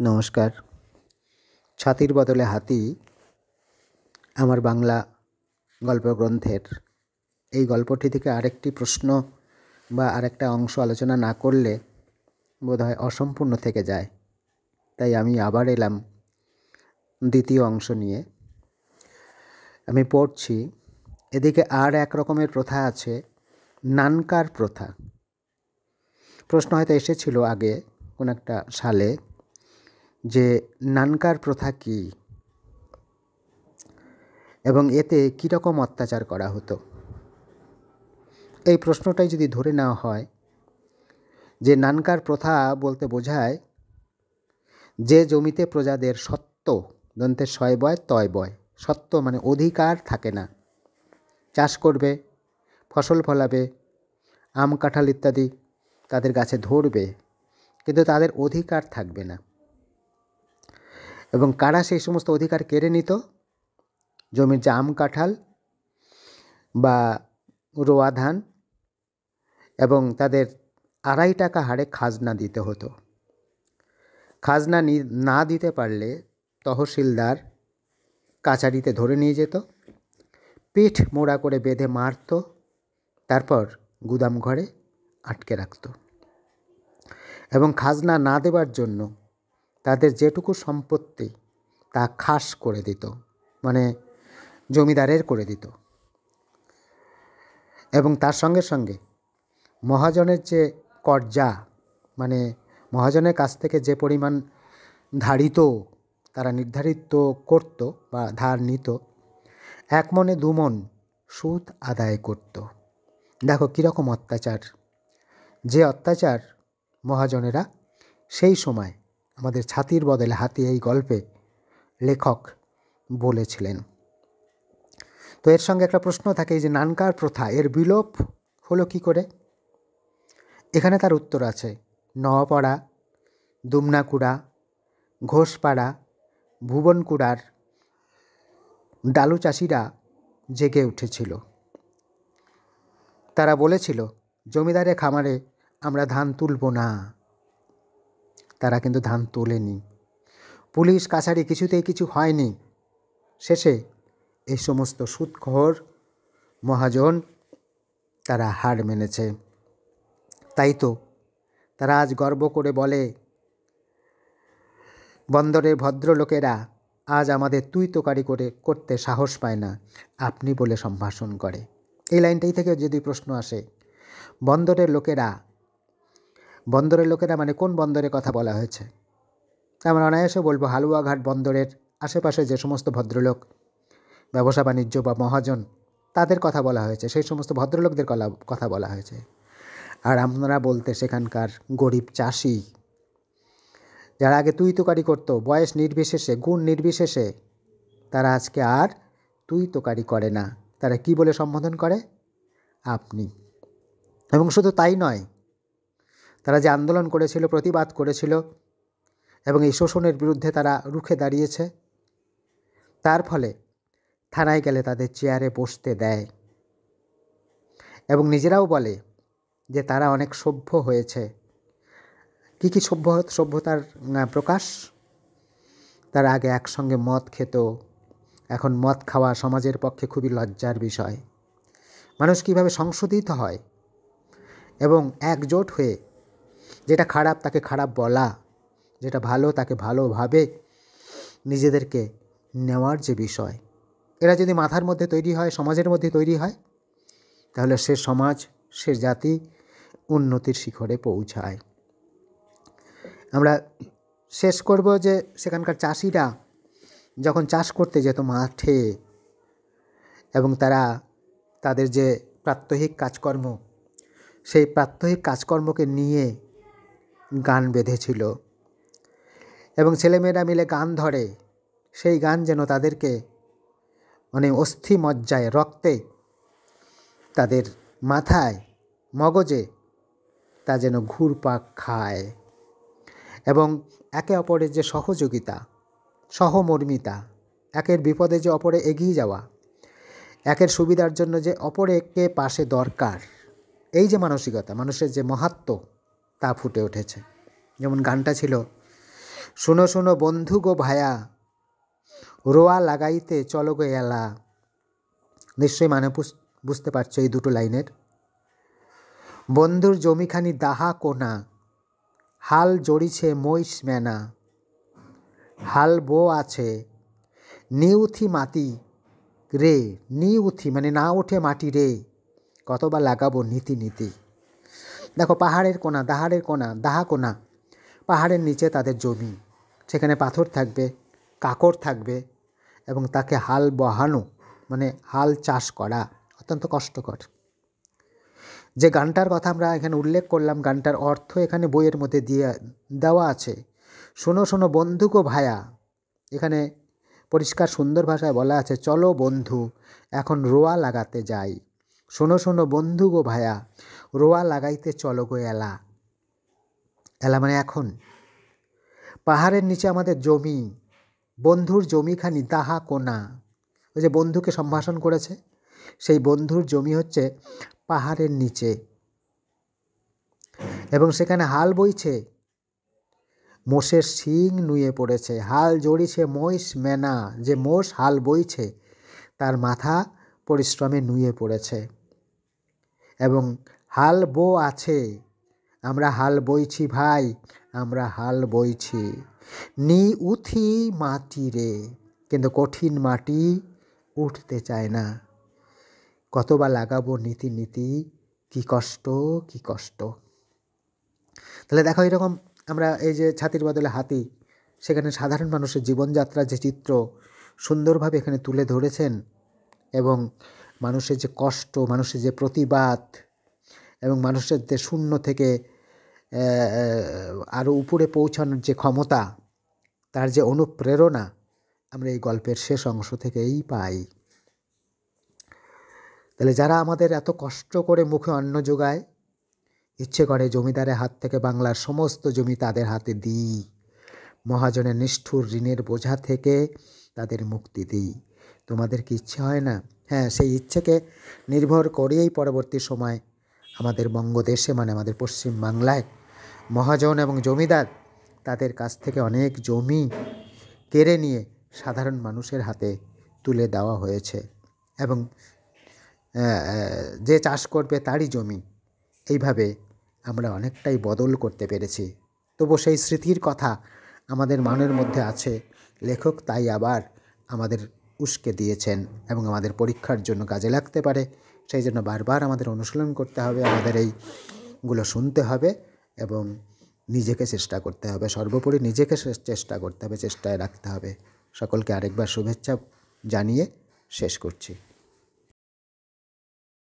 নমস্কার। ছাতির বদলে হাতি আমার বাংলা গল্পগ্রন্থের এই গল্পটি থেকে আরেকটি প্রশ্ন বা আরেকটা অংশ আলোচনা না করলে বোধহয় অসম্পূর্ণ থেকে যায়। তাই আমি আবার এলাম দ্বিতীয় অংশ নিয়ে। আমি পড়ছি, এদিকে আর এক রকমের প্রথা আছে, নানকার প্রথা। প্রশ্ন হয়তো এসেছিল আগে কোন একটা সালে যে নানকার প্রথা কী এবং এতে কীরকম অত্যাচার করা হতো। এই প্রশ্নটাই যদি ধরে নেওয়া হয় যে নানকার প্রথা বলতে বোঝায় যে জমিতে প্রজাদের সত্ত্ব, দন্তে শয় বয় তয় বয়, সত্ত্ব মানে অধিকার থাকে না, চাষ করবে, ফসল ফলাবে, আম কাঁঠাল ইত্যাদি তাদের গাছে ধরবে, কিন্তু তাদের অধিকার থাকবে না। এবং কারা সেই সমস্ত অধিকার কেড়ে নিত? জমির যে আম কাঁঠাল বা রোয়া ধান, এবং তাদের 2.5 টাকা হারে খাজনা দিতে হতো। খাজনা না দিতে পারলে তহসিলদার কাচারিতে ধরে নিয়ে যেত, পিঠ মোড়া করে বেঁধে মারত, তারপর গুদাম ঘরে আটকে রাখত। এবং খাজনা না দেবার জন্য তাদের যেটুকু সম্পত্তি তা খাস করে দিত, মানে জমিদারের করে দিত। এবং তার সঙ্গে সঙ্গে মহাজনের যে কর্জা, মানে মহাজনের কাছ থেকে যে পরিমাণ ধারিত তারা নির্ধারিত করত বা ধার নিত, 1 মণে 2 মণ সুদ আদায় করত। দেখো কীরকম অত্যাচার। যে অত্যাচার মহাজনেরা সেই সময় আমাদের ছাতির বদলে হাতি এই গল্পে লেখক বলেছিলেন। তো এর সঙ্গে একটা প্রশ্ন থাকে, যে নানকার প্রথা এর বিলোপ হলো কি করে? এখানে তার উত্তর আছে। নওয়াপাড়া, দুমনাকুড়া, ঘোষপাড়া, ভুবনকুড়ার ডালু চাষিরা জেগে উঠেছিল। তারা বলেছিল, জমিদারের খামারে আমরা ধান তুলব না। তারা কিন্তু ধান তোলেনি। পুলিশ কাছারি কিছুতেই কিছু হয়নি। শেষে এই সমস্ত সুদখোর মহাজন তারা হার মেনেছে। তাই তো তারা আজ গর্ব করে বলে, বন্দরের ভদ্রলোকেরা আজ আমাদের তুই তোকারি করতে সাহস পায় না, আপনি বলে সম্ভাষণ করে। এই লাইনটাই থেকে যদি প্রশ্ন আসে, বন্দরের লোকেরা মানে কোন বন্দরের কথা বলা হয়েছে? আমরা অনায়াসে বলবো হালুয়াঘাট বন্দরের আশেপাশে যে সমস্ত ভদ্রলোক ব্যবসা বাণিজ্য বা মহাজন, তাদের কথা বলা হয়েছে, সেই সমস্ত ভদ্রলোকদের কথা বলা হয়েছে। আর আমরা বলতে সেখানকার গরিব চাষি, যারা আগে তুই তোকারি করতো, বয়স নির্বিশেষে, গুণ নির্বিশেষে, তারা আজকে আর তুই তোকারি করে না। তারা কি বলে সম্বোধন করে? আপনি। এবং শুধু তাই নয়, তারা যে আন্দোলন করেছিল, প্রতিবাদ করেছিল এবং এই শোষণের বিরুদ্ধে তারা রুখে দাঁড়িয়েছে, তার ফলে থানায় গেলে তাদের চেয়ারে বসতে দেয় এবং নিজেরাও বলে যে তারা অনেক সভ্য হয়েছে। কী কী সভ্যতার প্রকাশ? তারা আগে একসঙ্গে মদ খেত, এখন মদ খাওয়া সমাজের পক্ষে খুবই লজ্জার বিষয়। মানুষ কীভাবে সংশোধিত হয় এবং একজোট হয়ে যেটা খারাপ তাকে খারাপ বলা, যেটা ভালো তাকে ভালোভাবে নিজেদেরকে নেওয়ার যে বিষয়, এরা যদি মাথার মধ্যে তৈরি হয়, সমাজের মধ্যে তৈরি হয়, তাহলে সে সমাজ, সে জাতি উন্নতির শিখরে পৌঁছায়। আমরা শেষ করব যে সেখানকার চাষিরা যখন চাষ করতে যেত মাঠে, এবং তারা তাদের যে প্রাত্যহিক কাজকর্ম, সেই প্রাত্যহিক কাজকর্মকে নিয়ে গান বেঁধেছিল এবং ছেলেমেয়েরা মিলে গান ধরে, সেই গান যেন তাদেরকে মানে অস্থি মজ্জায়, রক্তে, তাদের মাথায়, মগজে তা যেন ঘুরপাক খায়। এবং একে অপরের যে সহযোগিতা, সহমর্মিতা, একের বিপদে যে অপরে এগিয়ে যাওয়া, একের সুবিধার জন্য যে অপরেকে পাশে দরকার, এই যে মানসিকতা, মানুষের যে মাহাত্ম্য, তা ফুটে উঠেছে। যেমন গানটা ছিল, শুনো শুনো বন্ধু গো ভায়া, রোয়া লাগাইতে চলো গো এলা। নিশ্চয়ই মানে বুঝতে পারছো এই দুটো লাইনের। বন্ধুর জমিখানি দাহা কোনা, হাল জড়িছে মহিষ মেনা। হাল বো আছে নিউথি মাটি রে, নিউথি মানে না ওঠে মাটি রে, কতবার লাগাবো নীতি নীতি। দেখো পাহাড়ের কোনা, দাহা কোনা, পাহাড়ের নিচে তাদের জমি, সেখানে পাথর থাকবে, কাকর থাকবে, এবং তাকে হাল বহানো মানে হাল চাষ করা অত্যন্ত কষ্টকর। যে গানটার কথা আমরা এখানে উল্লেখ করলাম, গানটার অর্থ এখানে বইয়ের মধ্যে দেওয়া আছে। শোনো শোনো বন্ধু গো ভায়া, এখানে পরিষ্কার সুন্দর ভাষায় বলা আছে, চলো বন্ধু এখন রোয়া লাগাতে যাই। শোনো শোনো বন্ধু গো ভায়া, রোয়া লাগাইতে চলো গো এলা। এলা মানে এখন। পাহাড়ের নিচে আমাদের জমি, বন্ধুর জমিখানি দাহা কোনা। ওই যে বন্ধুকে সম্ভাষণ করেছে, সেই বন্ধুর জমি হচ্ছে পাহাড়ের নিচে, এবং সেখানে হাল বইছে, মোষের শিং নুয়ে পড়েছে। হাল জড়িছে মহিষ মেনা, যে মোষ হাল বইছে তার মাথা পরিশ্রমে নুয়ে পড়েছে। এবং হাল বো আছে, আমরা হাল বইছি ভাই, আমরা হাল বইছি। নি উথি মাটি রে, কিন্তু কঠিন মাটি উঠতে চায় না। কতবার লাগাবো নীতি নীতি, কি কষ্ট কি কষ্ট। তাহলে দেখো এরকম আমরা এই যে ছাতির বদলে হাতি, সেখানে সাধারণ মানুষের জীবনযাত্রার যে চিত্র সুন্দরভাবে এখানে তুলে ধরেছেন, এবং মানুষের যে কষ্ট, মানুষের যে প্রতিবাদ, এবং মানুষের যে শূন্য থেকে আরও উপরে পৌঁছানোর যে ক্ষমতা, তার যে অনুপ্রেরণা আমরা এই গল্পের শেষ অংশ থেকেই পাই। তাহলে যারা আমাদের এত কষ্ট করে মুখে অন্ন যোগায়, ইচ্ছে করে জমিদারের হাত থেকে বাংলার সমস্ত জমি তাদের হাতে দিই, মহাজনের নিষ্ঠুর ঋণের বোঝা থেকে তাদের মুক্তি দিই, তোমাদের কি ইচ্ছে হয় না? হ্যাঁ, সেই ইচ্ছেকে নির্ভর করেই পরবর্তী সময় আমাদের বঙ্গদেশে মানে আমাদের পশ্চিম বাংলায় মহাজন এবং জমিদার তাদের কাছ থেকে অনেক জমি কেড়ে নিয়ে সাধারণ মানুষের হাতে তুলে দেওয়া হয়েছে, এবং যে চাষ করবে তারই জমি। এইভাবে আমরা অনেকটাই বদল করতে পেরেছি। তবু সেই স্মৃতির কথা আমাদের মনের মধ্যে আছে, লেখক তাই আবার আমাদের উস্কে দিয়েছেন এবং আমাদের পরীক্ষার জন্য কাজে লাগতে পারে। সেই জন্য বারবার আমাদের অনুশীলন করতে হবে, আমাদের এইগুলো শুনতে হবে এবং নিজেকে চেষ্টা করতে হবে, সর্বোপরি নিজেকে চেষ্টা করতে হবে, চেষ্টায় রাখতে হবে। সকলকে আরেকবার শুভেচ্ছা জানিয়ে শেষ করছি।